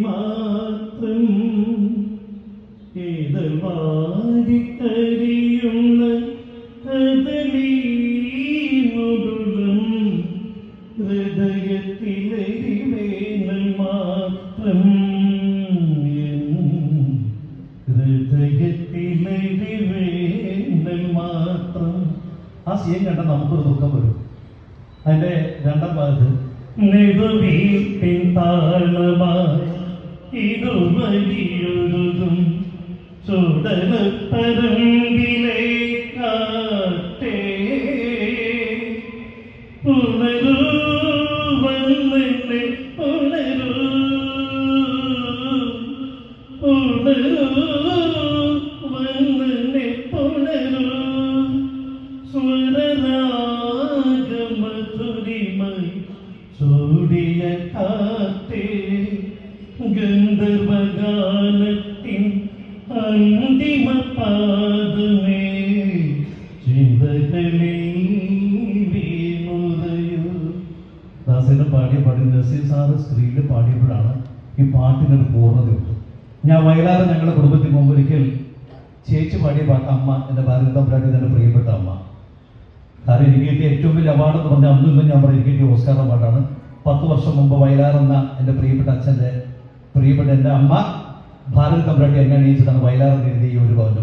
മാത്രം ഏതവാടിക്കരിയുന്ന കദളീനുടുളം ഹൃദയത്തിലരിവേനൽ മാത്രം ഹൃദയത്തിലരിവേനൽ മാത്രം. ആ സീൻ കണ്ട നമുക്കൊരു ദുഃഖം വരും. അതിന്റെ രണ്ടാം ഭാഗത്ത് നെടുവീർപ്പിൻ താളമായി ഇതുവഴിയൊഴുകും ചുടലപ്പരമ്പിലെ കാറ്റേ ഉണരൂ വന്നെന്നെ ഉണരൂ ഉണരൂ വന്നെന്നെ ഉണരൂ സ്വരരാഗമധുരിമായി ചൂടിയ കാറ്റേ ഗന്ധർവഗാനത്തിൻ അന്തിമ പാദമേ ചിന്തകളിൽ വീണുറയൂ. ദാസേനെ പാടിയ പാടി നസീർ സാറ് സ്ത്രീയിൽ പാടിയപ്പോഴാണ് ഈ പാട്ടിനൊരു പൂർണ്ണതയുണ്ട്. ഞാൻ വയലാറ് ഞങ്ങളുടെ കുടുംബത്തിൽ മുമ്പ് ഒരിക്കൽ ചേച്ചി പാടിയ പാട്ട് അമ്മ എൻ്റെ ഭാരതമ്പരാട്ടി എൻ്റെ പ്രിയപ്പെട്ട അമ്മ. കാരണം എനിക്ക് കിട്ടിയ ഏറ്റവും വലിയ അവാർഡ് എന്ന് പറഞ്ഞാൽ അന്നും ഞാൻ പറയും എനിക്ക് കിട്ടിയ ഓസ്കാർ അവാർഡാണ്. 10 വർഷം മുമ്പ് വയലാർ എന്ന എൻ്റെ പ്രിയപ്പെട്ട അച്ഛൻ്റെ പ്രിയപ്പെട്ട എൻ്റെ അമ്മ ഭാരത് തമ്പുരാട്ടി എന്നെ അണിയിച്ചതാണ് വയലാർ എഴുതിയ ഈ ഒരു പവൻ്റെ